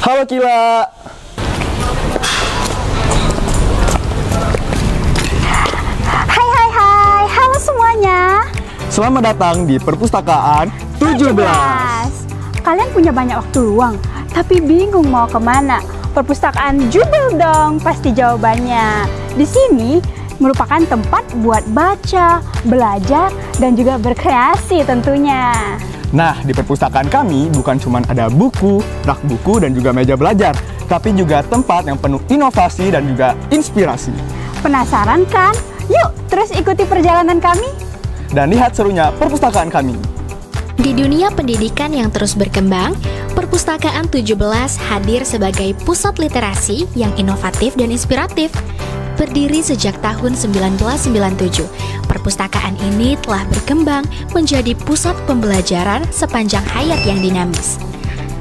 Halo Kila. Hai, halo semuanya. Selamat datang di Perpustakaan 17. Kalian punya banyak waktu luang, tapi bingung mau kemana? Perpustakaan Jubel dong, pasti jawabannya. Di sini merupakan tempat buat baca, belajar, dan juga berkreasi tentunya. Nah, di perpustakaan kami bukan cuma ada buku, rak buku, dan juga meja belajar, tapi juga tempat yang penuh inovasi dan juga inspirasi. Penasaran kan? Yuk, terus ikuti perjalanan kami. Dan lihat serunya perpustakaan kami. Di dunia pendidikan yang terus berkembang, Perpustakaan 17 hadir sebagai pusat literasi yang inovatif dan inspiratif. Berdiri sejak tahun 1997, perpustakaan ini telah berkembang menjadi pusat pembelajaran sepanjang hayat yang dinamis.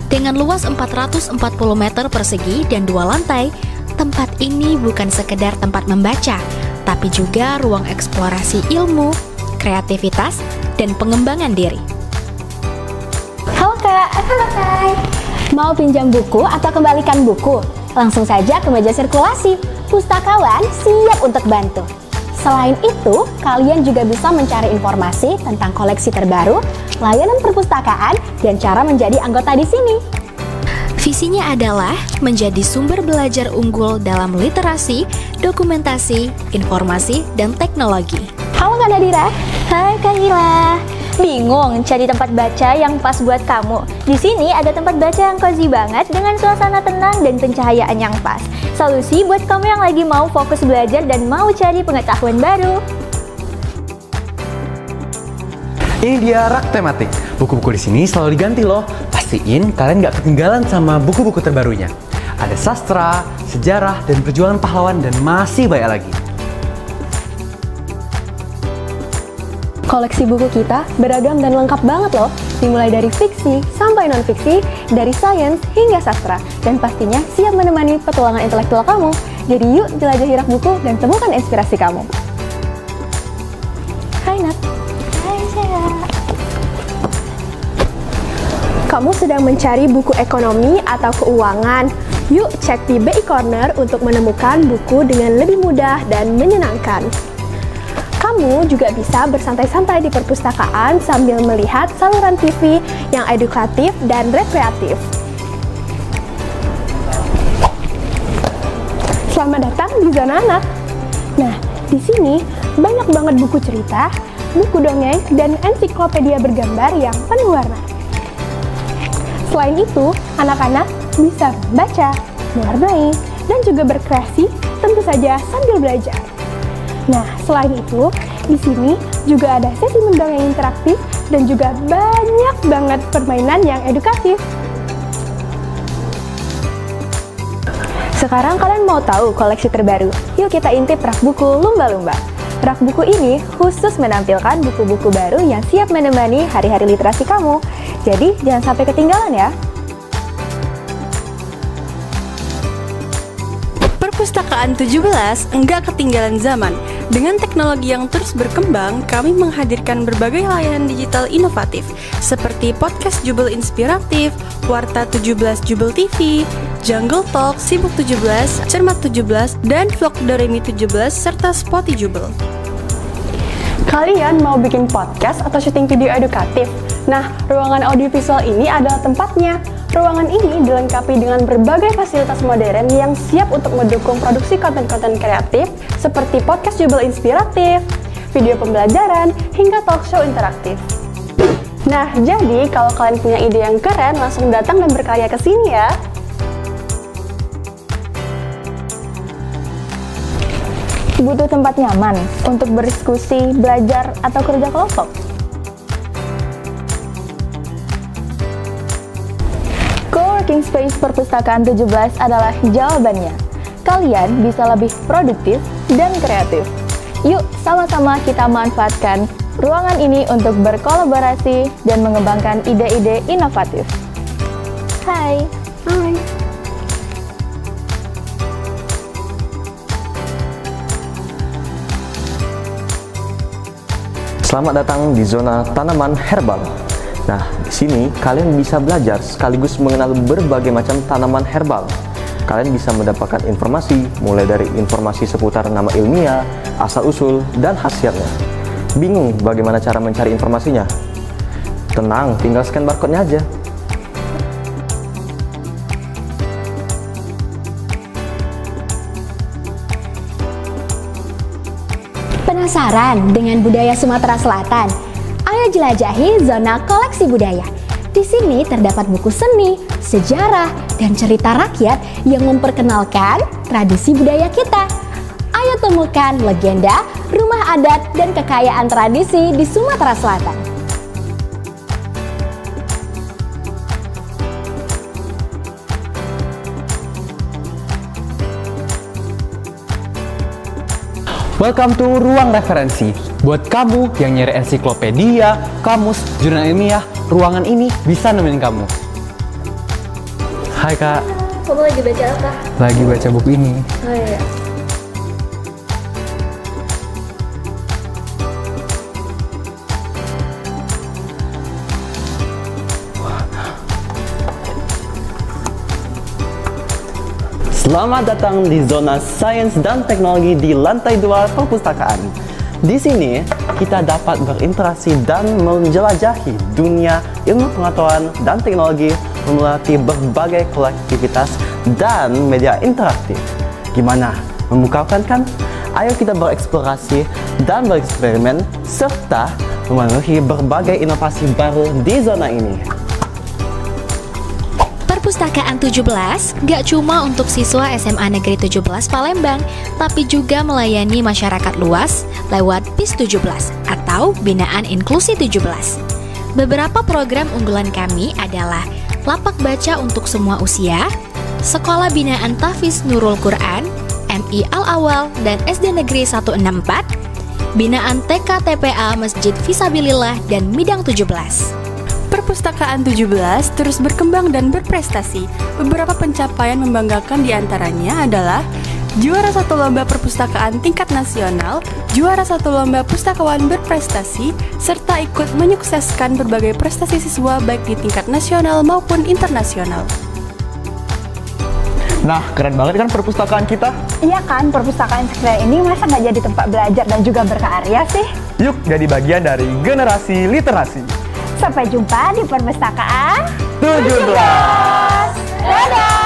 Dengan luas 440 meter persegi dan 2 lantai, tempat ini bukan sekedar tempat membaca, tapi juga ruang eksplorasi ilmu, kreativitas, dan pengembangan diri. Halo Kak. Halo Kak. Mau pinjam buku atau kembalikan buku? Langsung saja ke meja sirkulasi. Pustakawan siap untuk bantu. Selain itu, kalian juga bisa mencari informasi tentang koleksi terbaru, layanan perpustakaan, dan cara menjadi anggota di sini. Visinya adalah menjadi sumber belajar unggul dalam literasi, dokumentasi, informasi, dan teknologi. Halo Kak Nadira. Hai Kak Ila. Bingung cari tempat baca yang pas buat kamu? Di sini ada tempat baca yang cozy banget dengan suasana tenang dan pencahayaan yang pas. Solusi buat kamu yang lagi mau fokus belajar dan mau cari pengetahuan baru. Ini dia rak tematik. Buku-buku di sini selalu diganti loh. Pastiin kalian nggak ketinggalan sama buku-buku terbarunya. Ada sastra, sejarah, dan perjuangan pahlawan, dan masih banyak lagi. Koleksi buku kita beragam dan lengkap banget loh, dimulai dari fiksi sampai non-fiksi, dari sains hingga sastra, dan pastinya siap menemani petualangan intelektual kamu. Jadi yuk jelajahi rak buku dan temukan inspirasi kamu. Hai Nat. Hai Sarah. Kamu sedang mencari buku ekonomi atau keuangan? Yuk cek di BI Corner untuk menemukan buku dengan lebih mudah dan menyenangkan. Kamu juga bisa bersantai-santai di perpustakaan sambil melihat saluran TV yang edukatif dan rekreatif. Selamat datang di Zona Anak. Nah, di sini banyak banget buku cerita, buku dongeng, dan ensiklopedia bergambar yang penuh warna. Selain itu, anak-anak bisa membaca, mewarnai, dan juga berkreasi, tentu saja sambil belajar. Nah, selain itu, di sini juga ada sesi mendongeng interaktif dan juga banyak banget permainan yang edukatif. Sekarang kalian mau tahu koleksi terbaru? Yuk kita intip rak buku lumba-lumba. Rak buku ini khusus menampilkan buku-buku baru yang siap menemani hari-hari literasi kamu. Jadi, jangan sampai ketinggalan ya. Perpustakaan 17 enggak ketinggalan zaman. Dengan teknologi yang terus berkembang, kami menghadirkan berbagai layanan digital inovatif seperti podcast Jubel Inspiratif, Warta 17 Jubel TV, Jungle Talk, Sibuk 17, Cermat 17, dan Vlog Doremi 17, serta Spotty Jubel. Kalian mau bikin podcast atau syuting video edukatif? Nah, ruangan audiovisual ini adalah tempatnya. Ruangan ini dilengkapi dengan berbagai fasilitas modern yang siap untuk mendukung produksi konten-konten kreatif seperti podcast Jubel Inspiratif, video pembelajaran, hingga talk show interaktif. Nah, jadi kalau kalian punya ide yang keren, langsung datang dan berkarya ke sini ya. Butuh tempat nyaman untuk berdiskusi, belajar, atau kerja kelompok? Co-working space perpustakaan 17 adalah jawabannya. Kalian bisa lebih produktif dan kreatif. Yuk, sama-sama kita manfaatkan ruangan ini untuk berkolaborasi dan mengembangkan ide-ide inovatif. Hai. Hai. Selamat datang di zona tanaman herbal. Nah, di sini kalian bisa belajar sekaligus mengenal berbagai macam tanaman herbal. Kalian bisa mendapatkan informasi mulai dari informasi seputar nama ilmiah, asal-usul, dan khasiatnya. Bingung bagaimana cara mencari informasinya? Tenang, tinggal scan barcode-nya aja. Penasaran dengan budaya Sumatera Selatan? Ayo jelajahi zona koleksi budaya. Di sini terdapat buku seni, sejarah, dan cerita rakyat yang memperkenalkan tradisi budaya kita. Ayo temukan legenda, rumah adat, dan kekayaan tradisi di Sumatera Selatan. Welcome to Ruang Referensi. Buat kamu yang nyari ensiklopedia, kamus, jurnal ilmiah, ruangan ini bisa nemenin kamu. Hai Kak. Kamu lagi baca apa? Lagi baca buku ini. Oh iya. Selamat datang di zona sains dan teknologi di lantai 2 perpustakaan. Di sini kita dapat berinteraksi dan menjelajahi dunia ilmu pengetahuan dan teknologi melalui berbagai kolektivitas dan media interaktif. Gimana? Memukaukan kan? Ayo kita bereksplorasi dan bereksperimen serta memenuhi berbagai inovasi baru di zona ini. Perpustakaan 17 gak cuma untuk siswa SMA Negeri 17 Palembang, tapi juga melayani masyarakat luas lewat PIS 17 atau Binaan Inklusi 17. Beberapa program unggulan kami adalah Lapak Baca untuk semua usia, Sekolah Binaan Tahfiz Nurul Quran, MI Al-Awal dan SD Negeri 164, Binaan TK TPA Masjid Fisabilillah dan Midang 17. Perpustakaan 17 terus berkembang dan berprestasi. Beberapa pencapaian membanggakan diantaranya adalah juara 1 lomba perpustakaan tingkat nasional, juara 1 lomba pustakawan berprestasi, serta ikut menyukseskan berbagai prestasi siswa baik di tingkat nasional maupun internasional. Nah, keren banget kan perpustakaan kita? Iya kan, perpustakaan sekalian ini masa nggak jadi tempat belajar dan juga berkarya sih? Yuk jadi bagian dari generasi literasi. Sampai jumpa di perpustakaan 17. Dadah!